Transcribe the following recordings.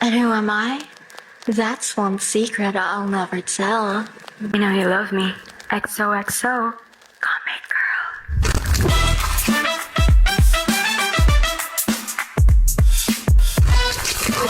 And who am I? That's one secret I'll never tell. You know you love me. XOXO. Comment girl.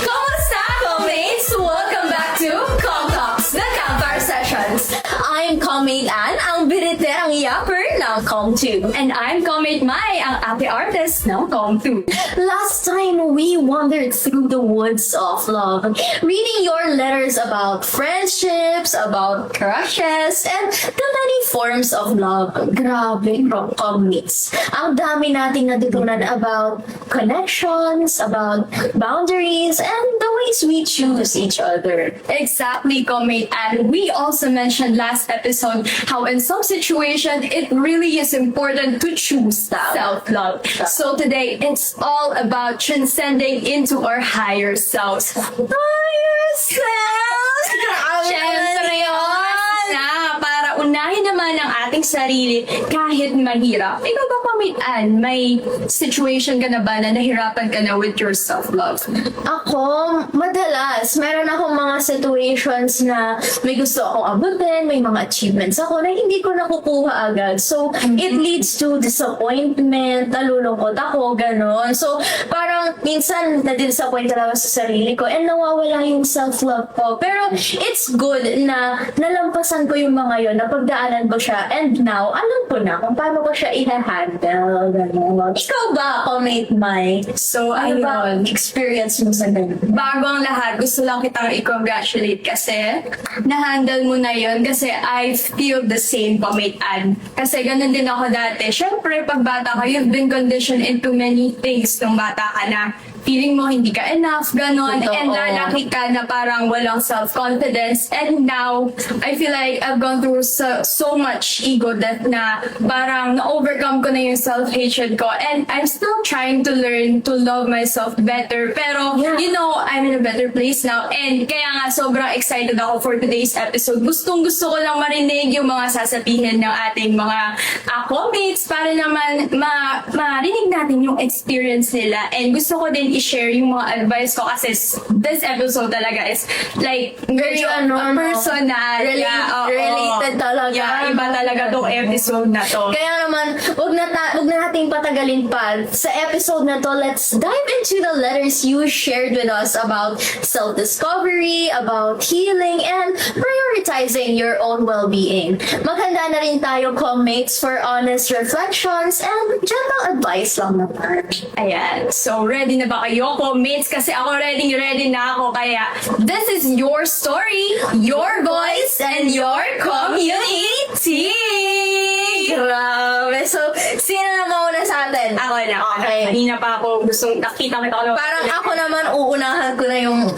Kamusta, Commates? Welcome back to Com Talks, the Campfire Sessions. I'm Commate Ann, ang biniterang yapper ng Com2. And I'm Commate Mai, ang ate artist ng Com2. Last time, we wandered through the woods of love, reading your letters about friendships, about crushes, and the many forms of love. Grabe, Commates. Ang dami nating natutunan about connections, about boundaries, and the ways we choose each other. Exactly, Commate. And we also mentioned last episode how in some situation it really is important to choose self-love. So today, it's all about transcending into our higher selves. Higher selves! Siyempre yun! Na, para unahin naman ang ating sarili kahit mahirap. Ikaw ba, Commate Ann, may situation ka na ba na nahirapan ka na with your self-love? Ako, madalas, meron akong mga situations na may gusto akong abutin, may mga achievements ako na hindi ko nakukuha agad. So, it leads to disappointment, nalulungkot ako, gano'n. So, parang minsan na-disappoint talaga sa sarili ko and nawawala yung self-love ko. Pero, it's good na nalampasan ko yung mga yon, napagdaanan ko siya, and now, alam ko na kung paano ko siya i-handle, gano'n. Ikaw ba, Commate Mai? So, Ano ba ayun. experience mo sa ganun? Bago ang lahat, gusto lang kitang i-congratulate kasi na-handle mo na yun kasi I feel the same, Commate Ann. Kasi ganun din ako dati. Siyempre, pag bata ka, you've been conditioned into many things nung bata ka na feeling mo hindi ka enough, ganon, Totoo. and lalaki ka na parang walang self-confidence. And now, I feel like I've gone through so much ego death na parang na-overcome ko na yung self-hatred ko. And I'm still trying to learn to love myself better. Pero, Yeah. you know, I'm in a better place now. And kaya nga, sobrang excited ako for today's episode. Gustong-gusto ko lang marinig yung mga sasabihin ng ating mga co-mates para naman marinig natin yung experience nila. And gusto ko din i-share yung mga advice ko kasi this episode talaga is like Very personal. related talaga. Yeah, iba talaga tong episode na to. Kaya naman, wag na nating patagalin pa. Sa episode na to, let's dive into the letters you shared with us about self-discovery, about healing, and prioritizing your own well-being. Maghanda na rin tayo, co-mates, for honest reflections and gentle advice lang naman. Ayan. So, ready na ba kayo, co-mates? Kasi ako ready na ako. Kaya, this is your story, your voice, and your community! Grabe. So, sino na mauna sa atin? Ako na. Okay. Kanina pa ako gustong nakita ko. Parang ako naman, uunahan ko na yung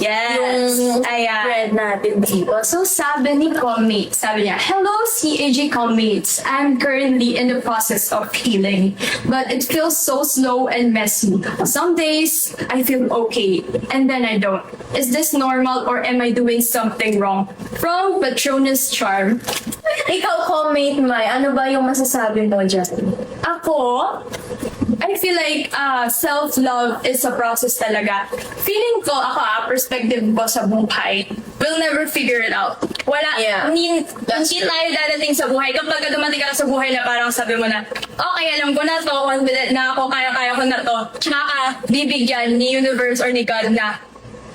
Ayan. thread natin dito. So, sabi ni Comate, sabi niya, hello CAG Comates. I'm currently in the process of healing, but it feels so slow and messy. Some days, I feel okay, and then I don't. Is this normal or am I doing something wrong? From Patronus Charm. Ikaw, co-mate Mai, ano ba yung masasabi mo dyan? Ako, I feel like self-love is a process talaga. Feeling ko, perspective ko sa buhay, we'll never figure it out. Hindi tayo dadating sa buhay. Kapag dumating ka na sa buhay na parang sabi mo na, okay, alam ko na to, confident na ako, kaya ko na to. Tsaka ka, bibigyan ni universe or ni God na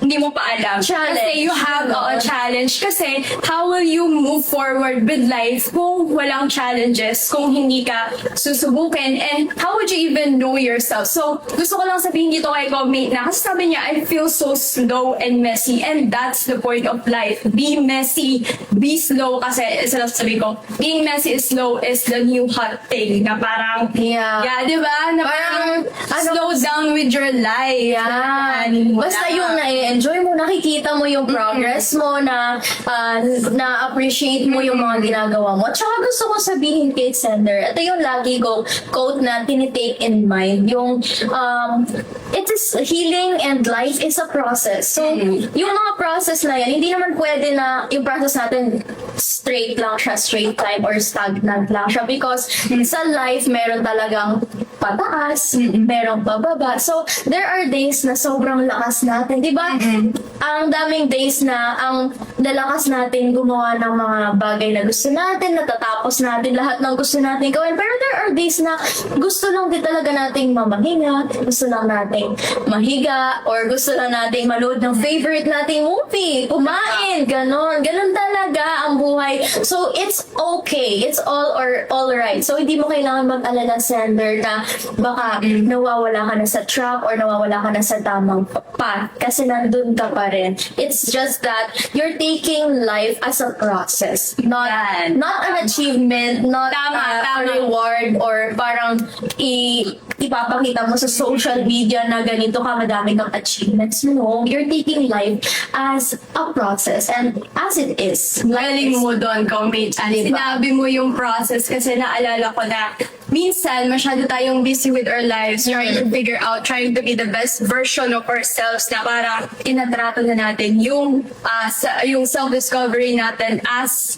hindi mo pa alam. Challenge. Kasi you have a challenge. Kasi how will you move forward with life kung walang challenges, kung hindi ka susubukin, and how would you even know yourself? So, gusto ko lang sabihin dito kay Commate na, kasi sabi niya, I feel so slow and messy, and that's the point of life. Be messy, be slow, kasi isa lang sabi ko, being messy is slow is the new hot thing, na parang, di ba? Na parang slow down with your life. Yan. Basta yung na-enjoy mo, nakikita mo yung progress mo, na-appreciate mo yung mga ginagawa mo. Tsaka gusto ko sabihin kay Sender, ito yung lagi ko quote na tinitake in mind, yung it is healing and life is a process. So, yung mga process na yan, hindi naman pwede na yung process natin straight lang siya, straight time or stagnant lang siya because sa life meron talagang pataas, merong pababa. So, there are days na sobrang lakas natin. Di ba? Ang daming days na ang lalakas natin gumawa ng mga bagay na gusto natin, natatapos natin lahat ng gusto natin gawin. Pero there are days na gusto lang din talaga nating mamahinga, gusto lang nating mahiga, or gusto lang nating manood ng favorite nating movie, kumain, ganon. Ganon talaga ang buhay. So, it's okay. It's all right. So, hindi mo kailangan mag-alala, sender, na baka nawawala ka na sa track or nawawala ka na sa tamang path kasi nandun ka pa rin. It's just that you're taking life as a process, not Yan. not an achievement, not Tama, a tama. reward, or parang ipapakita mo sa social media na ganito ka, madami kang achievements. No, you're taking life as a process and as it is. Galing mo doon, Comate. Diba? Sinabi mo yung process kasi naalala ko na minsan masyado tayong busy with our lives, trying to figure out, trying to be the best version of ourselves na parang inatrato na natin yung yung self-discovery natin as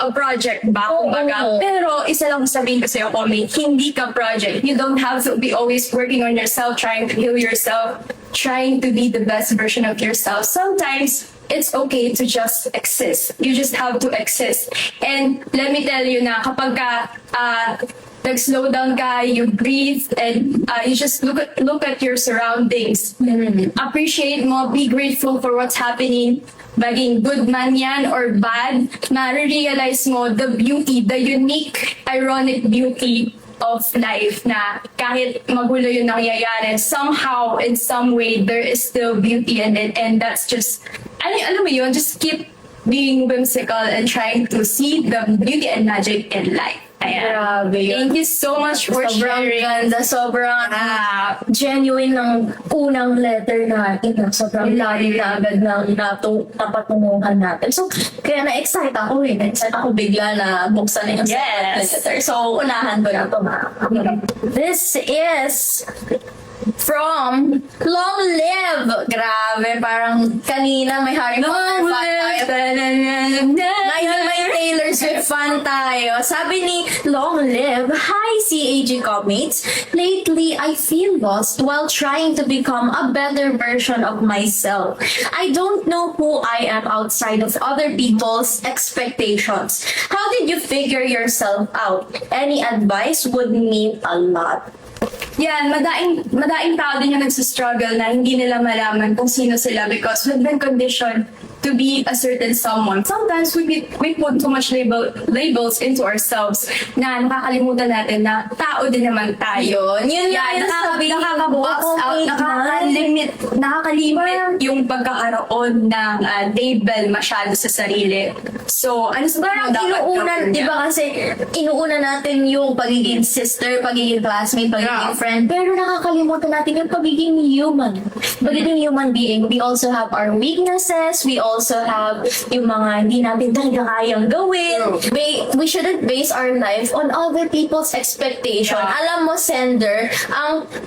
a project ba, kumbaga. Oo. Pero isa lang sabihin ko sa'yo, Comate, hindi ka project. You don't have to be always working on yourself, trying to heal yourself, trying to be the best version of yourself. Sometimes, it's okay to just exist. You just have to exist. And let me tell you na kapag ka, nag-slow down ka, you breathe, and you just look at your surroundings. Appreciate mo, be grateful for what's happening. Maging good man yan or bad, ma-realize mo the beauty, the unique, ironic beauty of life na kahit magulo yung nangyayari, somehow, in some way, there is still beauty in it, and that's just, alam mo yun, just keep being whimsical and trying to see the beauty and magic in life. Ayan. Grabe yun. Thank you so much for Sobrang sharing. ganda, sobrang genuine ng unang letter natin. Sobrang lalim na agad ng napatunguhan natin. So, kaya na-excite ako eh. Na-excite ako bigla na buksan na yung Yes. letter. So, unahan ko na ito, This is from Long Live. Grabe, parang kanina may Harry Potter fan tayo. Ngayon may Taylor Swift fan tayo. Sabi ni Long Live, "Hi CAG Commates. Lately, I feel lost while trying to become a better version of myself. I don't know who I am outside of other people's expectations. How did you figure yourself out? Any advice would mean a lot." Yan, madaing tao din yung nagsistruggle na hindi nila malaman kung sino sila because we've been conditioned to be a certain someone. Sometimes we put too much labels into ourselves na nakakalimutan natin na tao din naman tayo. Yun Yan, yung sabi ko, nakaka-box out, nakakalimit yung pagkakaroon ng label masyado sa sarili. So, ano sa Parang inuunan, di ba kasi inuunan natin yung pagiging sister, pagiging classmate, pagiging friend, pero nakakalimutan natin yung pagiging human. Pagiging human being. We also have our weaknesses, we also have yung mga hindi natin talaga kayang gawin. We shouldn't base our life on other people's expectation. Alam mo, sender,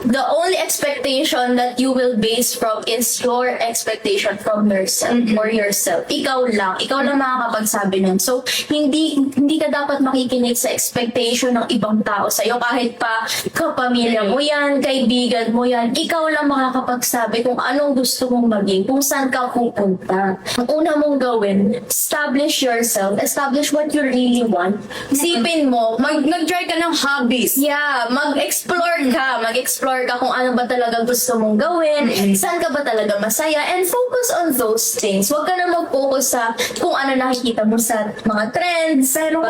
the only expectation that you will base from is your expectation from yourself or yourself. Ikaw lang makakapagsabi nun. So, hindi ka dapat makikinig sa expectation ng ibang tao sa'yo. Kahit pa kapamilya mo yan, kaibigan mo yan, ikaw lang makakapagsabi kung anong gusto mong maging, kung saan ka pupunta. Ang una mong gawin, establish yourself, establish what you really want. Isipin mo, Nag-try ka ng hobbies. mag-explore ka kung ano ba talaga gusto mong gawin, saan ka ba talaga masaya, and focus on those things. Huwag ka na mag-focus sa kung ano nakikita mo sa mga trends. Pero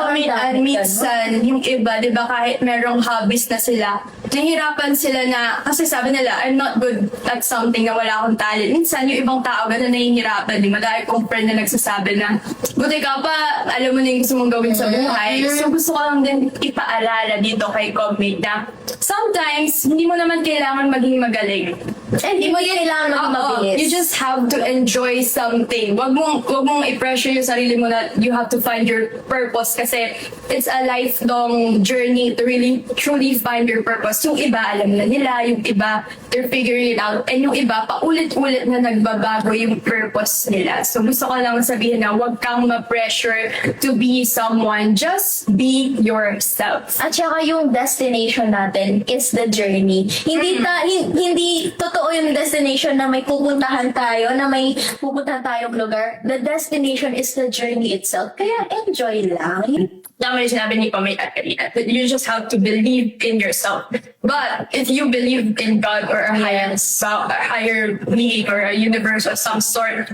minsan, yung iba, di ba, kahit merong hobbies na sila, nahihirapan sila na, kasi sabi nila, I'm not good at something na wala akong talent. Minsan, yung ibang tao, gano'n nahihirapan. Di ba, dahil kong friend na nagsasabi na, buti ka pa, alam mo na yung gusto mong gawin sa buhay. So, gusto ko lang din ipaalala dito kay Comate na sometimes, hindi mo naman kailangan maging magaling. Hindi mo kailangan maging mabilis. You just have to enjoy something. Wag mong i-pressure yung sarili mo na you have to find your purpose kasi it's a lifelong journey to really truly find your purpose. Yung iba, alam na nila. Yung iba, they're figuring it out. And yung iba, paulit-ulit na nagbabago yung purpose nila. So gusto ko lang sabihin na wag kang ma-pressure to be someone. Just be yourself. At saka yung destination natin is the journey. Hindi totoo yung destination na may pupuntahan tayo, na may pupuntahan tayong lugar. The destination is the journey itself. Kaya enjoy lang. Tama yung sinabi ni Pamela at kanina, that you just have to believe in yourself. But if you believe in God or a higher being or a universe of some sort,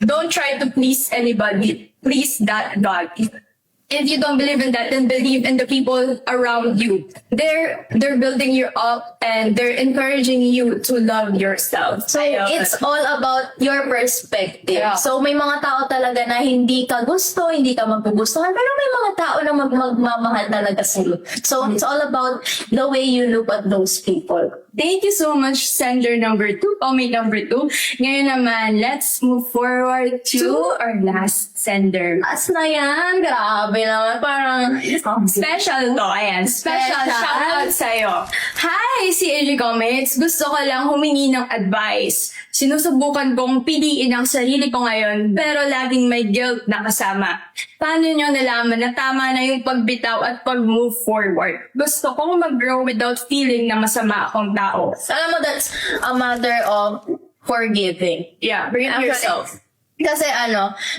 don't try to please anybody. Please that God. If you don't believe in that, then believe in the people around you. They're building you up and they're encouraging you to love yourself. So, it's all about your perspective. Yeah. So, may mga tao talaga na hindi ka gusto, hindi ka magpugustuhan, pero may mga tao na magmamahal talaga sa'yo. So, it's all about the way you look at those people. Thank you so much, sender number 2, Omi number 2. Ngayon naman, let's move forward to our last sender. As na yan, grabe naman, parang... Special to, ayan. Special shoutout sa'yo. Hi, si AJ Comments. Gusto ko lang humingi ng advice. Sinusubukan kong piliin ang sarili ko ngayon, pero laging may guilt na kasama. Paano nyo nalaman na tama na yung pagbitaw at pag-move forward? Gusto kong mag-grow without feeling na masama akong tao. Alam mo, that's a matter of forgiving. Yeah, bring it yourself. Kasi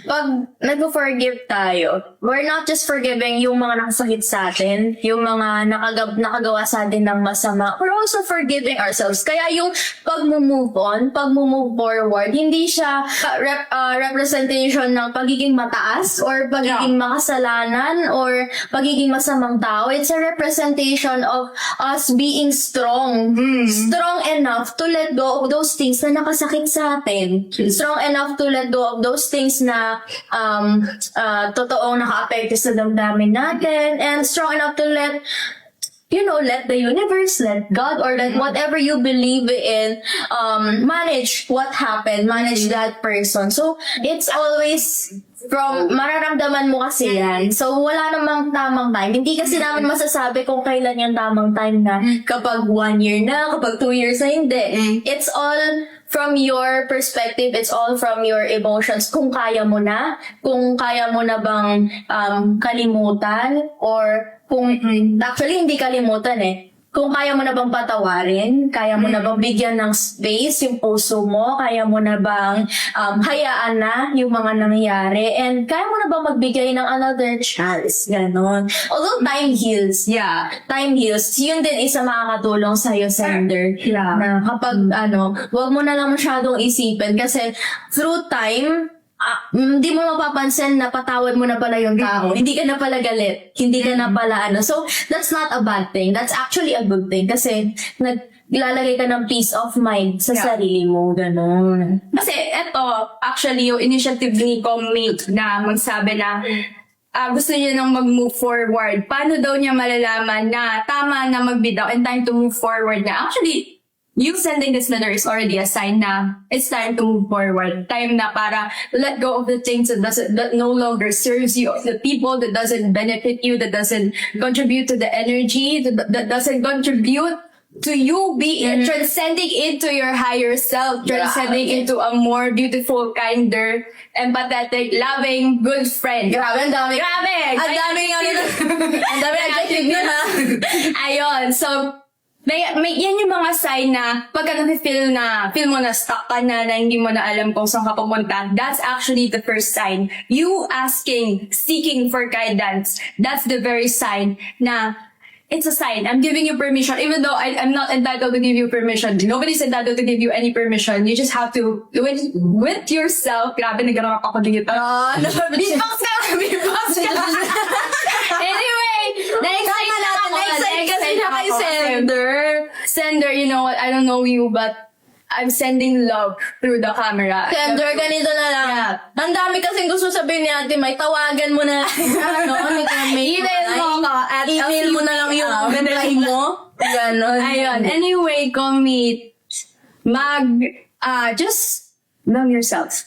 pag nag-forgive tayo, we're not just forgiving yung mga nakasakit sa atin, yung mga nakagawa sa atin ng masama, we're also forgiving ourselves. Kaya yung pag-move on, pag-move forward, hindi siya representation ng pagiging mataas or pagiging makasalanan or pagiging masamang tao. It's a representation of us being strong. Strong enough to let go of those things na nakasakit sa atin. Strong enough to let go of those things na totoong naka-apekto sa damdamin natin, and strong enough to let the universe, let God, or let whatever you believe in, manage what happened, manage that person. So, it's always mararamdaman mo kasi yan. So, wala namang tamang time. Hindi kasi namin masasabi kung kailan yung tamang time na kapag 1 year na, kapag 2 years na, hindi. It's all from your perspective, it's all from your emotions. Kung kaya mo na bang kalimutan, or kung actually hindi kalimutan kung kaya mo na bang patawarin, kaya mo na bang bigyan ng space yung puso mo, kaya mo na bang hayaan na yung mga nangyayari, and kaya mo na bang magbigay ng another chance, ganon. Although time heals. Yeah, time heals. Yun din isa makakatulong sa'yo, sender. Yeah. Na kapag wag mo na lang masyadong isipin kasi through time, hindi mo mapapansin na patawad mo na pala yung tao. Hindi ka na pala galit. Hindi ka na pala So, that's not a bad thing. That's actually a good thing. Kasi, naglalagay ka ng peace of mind sa sarili mo. Ganon. Kasi eto, actually, yung initiative ni Commate na magsabi na gusto niya nang mag-move forward. Paano daw niya malalaman na tama na magbitaw and time to move forward na? Actually, you sending this letter is already a sign na it's time to move forward. Time na para let go of the things that no longer serves you, of the people that doesn't benefit you, that doesn't contribute to the energy, that doesn't contribute to you being transcending into your higher self, transcending into a more beautiful, kinder, empathetic, loving, good friend. Grabe, ang dami. Grabe! Ang dami adjective yun, ha? Ayun, so, may yan yung mga sign na pagka feel mo na stuck ka na hindi mo na alam kung saan ka pumunta, that's actually the first sign. You seeking for guidance, that's the very sign na it's a sign. I'm giving you permission, even though I'm not entitled to give you permission. Nobody's entitled to give you any permission. You just have to do it with yourself. Grabe, nag-rap ako dito. Beatbox ka! Anyway, next kasi siya kay sender. Sender, you know what? I don't know you, but I'm sending love through the camera. Sender, ganito na lang. Yeah. Ang dami kasing gusto sabihin ni Ate May, tawagan mo na. Email mo na lang yung reply mo. Ganon. Ayun. Anyway, Commit, just love yourself.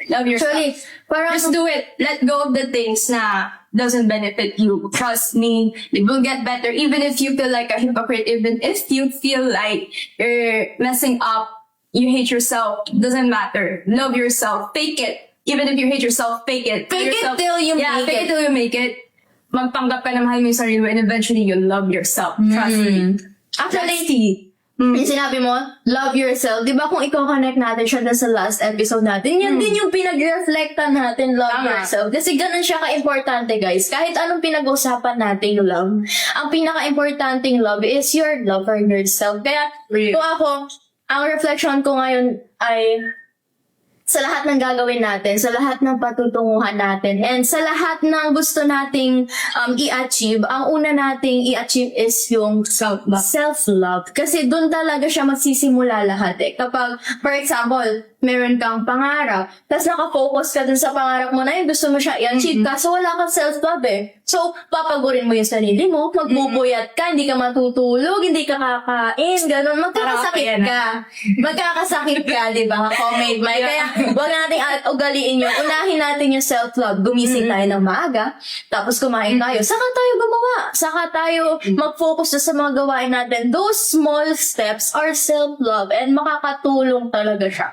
Love yourself. Actually, parang, Just do it. Let go of the things na doesn't benefit you. Trust me, it will get better. Even if you feel like a hypocrite, even if you feel like you're messing up, you hate yourself, doesn't matter. Love yourself. Fake it. Even if you hate yourself, fake it. Fake it yourself. till you yeah, make fake it. it till you make it. Magpanggap ka na mahal mo yung sarili mo and eventually you'll love yourself. Trust me. actually, That's key. yung sinabi mo, love yourself. Di ba kung i-connect natin siya dun sa last episode natin, yan din yung pinag-reflectan natin, love Tama. yourself. Kasi ganun siya ka-importante, guys. Kahit anong pinag-usapan natin love, ang pinaka-importanting love is your love for yourself. Kaya, Real. kung ako, ang reflection ko ngayon ay sa lahat ng gagawin natin, sa lahat ng patutunguhan natin, and sa lahat ng gusto nating i-achieve, ang una nating i-achieve is yung Self-love. self-love. Kasi doon talaga siya magsisimula lahat eh. Kapag, for example, meron kang pangarap, tapos nakafocus ka dun sa pangarap mo na yun, gusto mo siya i-achieve, kaso wala kang self-love eh. So, papagurin mo yung sarili mo, magbubuyat ka, hindi ka matutulog, hindi ka kakain, ganun, magkakasakit ka. Magkakasakit ka, di ba? Comment, May. Kaya, wag nating ugaliin yun. Unahin natin yung self-love. Gumising tayo ng maaga, tapos kumain tayo. Saka tayo gumawa. Saka tayo mag-focus sa mga gawain natin. Those small steps are self-love and makakatulong talaga siya.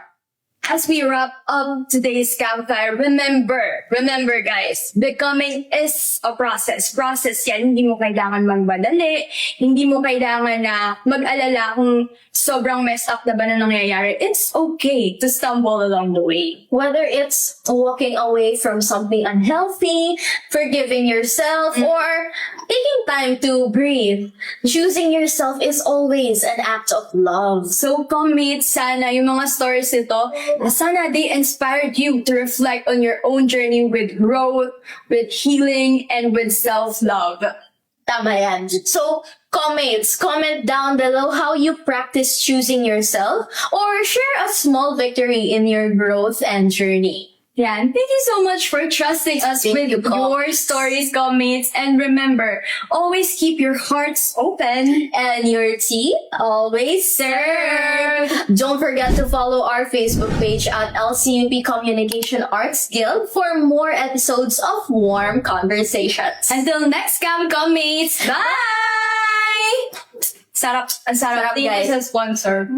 As we wrap up today's campfire, remember guys, becoming is a process. Process yan, hindi mo kailangan magmadali, hindi mo kailangan na mag-alala kung sobrang messed up na ba na nangyayari. It's okay to stumble along the way. Whether it's walking away from something unhealthy, forgiving yourself, or taking time to breathe, choosing yourself is always an act of love. So, commit sana yung mga stories nito, na sana they inspired you to reflect on your own journey with growth, with healing, and with self-love. Tama yan. So, comment down below how you practice choosing yourself, or share a small victory in your growth and journey. Yan. Thank you so much for trusting us Thank with you, Kom. your stories, comments, and remember, always keep your hearts open. And your tea always served. Don't forget to follow our Facebook page at LCUP Communication Arts Guild for more episodes of warm conversations. Until next camp, mates. Bye! Sarap. Ang sarap. Sarap, Thank you guys. sa sponsor.